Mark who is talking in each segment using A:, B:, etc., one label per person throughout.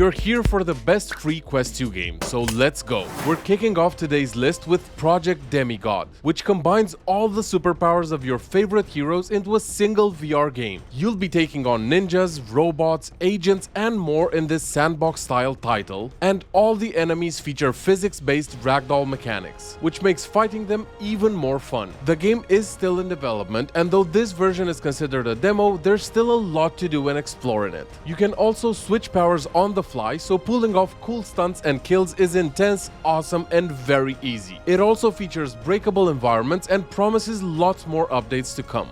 A: You're here for the best free Quest 2 game, so let's go. We're kicking off today's list with Project Demigod, which combines all the superpowers of your favorite heroes into a single VR game. You'll be taking on ninjas, robots, agents, and more in this sandbox-style title, and all the enemies feature physics-based ragdoll mechanics, which makes fighting them even more fun. The game is still in development, and though this version is considered a demo, there's still a lot to do and explore in it. You can also switch powers on the fly, so pulling off cool stunts and kills is intense, awesome, and very easy. It also features breakable environments and promises lots more updates to come.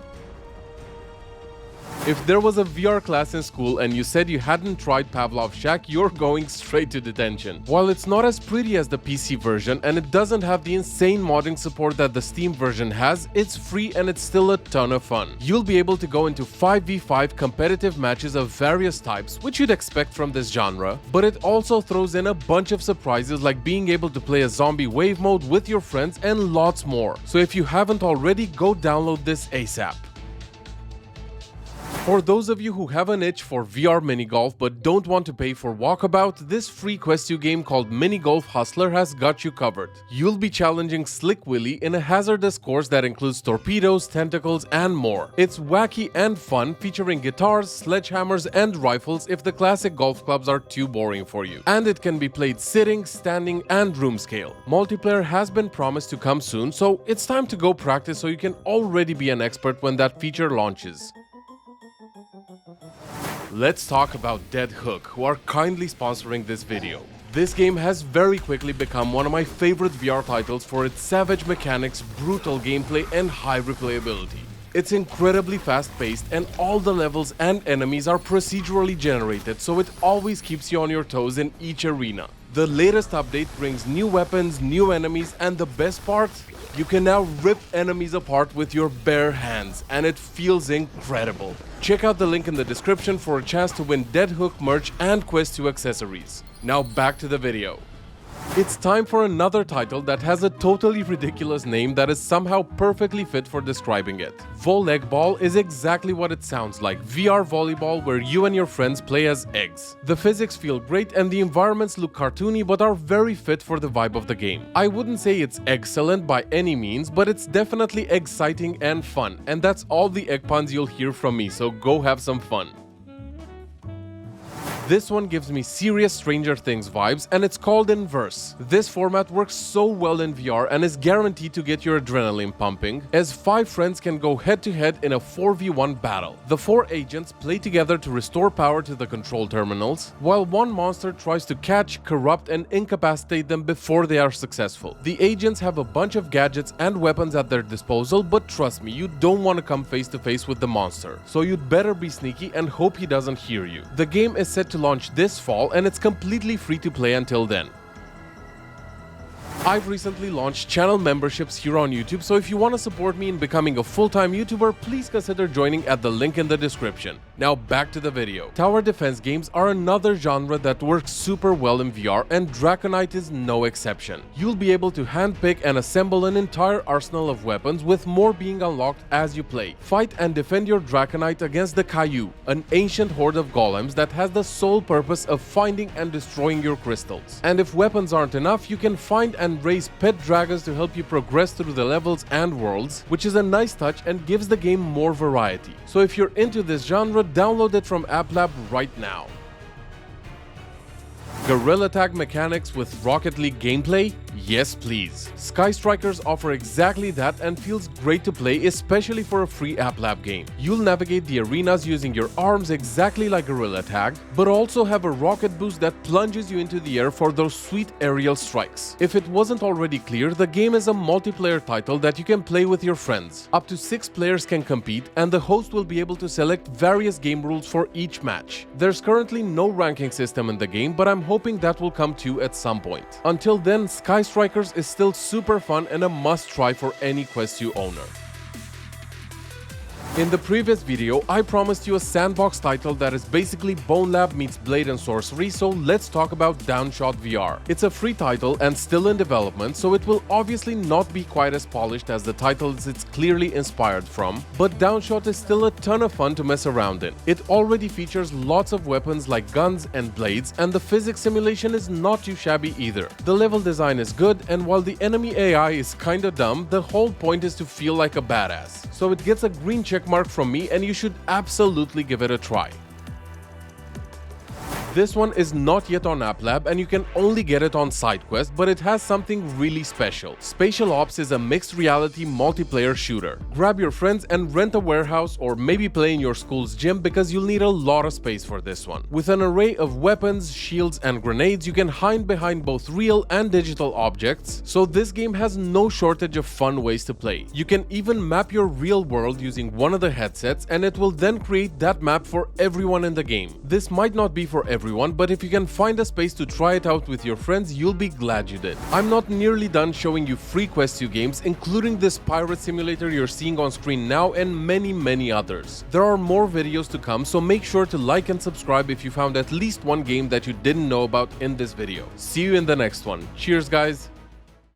A: If there was a VR class in school and you said you hadn't tried Pavlov Shack, you're going straight to detention. While it's not as pretty as the PC version and it doesn't have the insane modding support that the Steam version has, it's free and it's still a ton of fun. You'll be able to go into 5v5 competitive matches of various types, which you'd expect from this genre, but it also throws in a bunch of surprises like being able to play a zombie wave mode with your friends and lots more. So if you haven't already, go download this ASAP. For those of you who have an itch for VR minigolf but don't want to pay for Walkabout, this free Quest 2 game called Minigolf Hustler has got you covered. You'll be challenging Slick Willy in a hazardous course that includes torpedoes, tentacles, and more. It's wacky and fun, featuring guitars, sledgehammers, and rifles if the classic golf clubs are too boring for you. And it can be played sitting, standing, and room scale. Multiplayer has been promised to come soon, so it's time to go practice so you can already be an expert when that feature launches. Let's talk about Dead Hook, who are kindly sponsoring this video. This game has very quickly become one of my favorite VR titles for its savage mechanics, brutal gameplay, and high replayability. It's incredibly fast-paced and all the levels and enemies are procedurally generated, so it always keeps you on your toes in each arena. The latest update brings new weapons, new enemies, and the best part? You can now rip enemies apart with your bare hands, and it feels incredible. Check out the link in the description for a chance to win Dead Hook merch and Quest 2 accessories. Now back to the video. It's time for another title that has a totally ridiculous name that is somehow perfectly fit for describing it. Volleggball is exactly what it sounds like, VR volleyball where you and your friends play as eggs. The physics feel great and the environments look cartoony but are very fit for the vibe of the game. I wouldn't say it's excellent by any means, but it's definitely exciting and fun, and that's all the egg puns you'll hear from me, so go have some fun. This one gives me serious Stranger Things vibes, and it's called Inverse. This format works so well in VR and is guaranteed to get your adrenaline pumping, as 5 friends can go head-to-head in a 4v1 battle. The 4 agents play together to restore power to the control terminals, while one monster tries to catch, corrupt, and incapacitate them before they are successful. The agents have a bunch of gadgets and weapons at their disposal, but trust me, you don't want to come face-to-face with the monster, so you'd better be sneaky and hope he doesn't hear you. The game is set to launch this fall and it's completely free to play until then. I've recently launched channel memberships here on YouTube, so if you want to support me in becoming a full-time YouTuber, please consider joining at the link in the description. Now back to the video. Tower defense games are another genre that works super well in VR, and Draconite is no exception. You'll be able to handpick and assemble an entire arsenal of weapons, with more being unlocked as you play. Fight and defend your Draconite against the Caillou, an ancient horde of golems that has the sole purpose of finding and destroying your crystals. And if weapons aren't enough, you can find and raise pet dragons to help you progress through the levels and worlds, which is a nice touch and gives the game more variety. So if you're into this genre, download it from AppLab right now. Gorilla Tag mechanics with Rocket League gameplay? Yes please. Sky Strikers offer exactly that and feels great to play, especially for a free AppLab game. You'll navigate the arenas using your arms exactly like Gorilla Tag, but also have a rocket boost that plunges you into the air for those sweet aerial strikes. If it wasn't already clear, the game is a multiplayer title that you can play with your friends. Up to 6 players can compete, and the host will be able to select various game rules for each match. There's currently no ranking system in the game, but I'm hoping that will come too at some point. Until then, Sky Strikers is still super fun and a must-try for any Quest 2 owner. In the previous video, I promised you a sandbox title that is basically Bone Lab meets Blade and Sorcery, so let's talk about Downshot VR. It's a free title and still in development, so it will obviously not be quite as polished as the titles it's clearly inspired from, but Downshot is still a ton of fun to mess around in. It already features lots of weapons like guns and blades, and the physics simulation is not too shabby either. The level design is good, and while the enemy AI is kinda dumb, the whole point is to feel like a badass. So it gets a green check mark from me, and you should absolutely give it a try. This one is not yet on App Lab and you can only get it on SideQuest, but it has something really special. Spatial Ops is a mixed reality multiplayer shooter. Grab your friends and rent a warehouse or maybe play in your school's gym because you'll need a lot of space for this one. With an array of weapons, shields and grenades, you can hide behind both real and digital objects, so this game has no shortage of fun ways to play. You can even map your real world using one of the headsets and it will then create that map for everyone in the game. This might not be for everyone, but if you can find a space to try it out with your friends, you'll be glad you did. I'm not nearly done showing you free Quest 2 games, including this pirate simulator you're seeing on screen now and many others. There are more videos to come, so make sure to like and subscribe if you found at least one game that you didn't know about in this video. See you in the next one. Cheers, guys!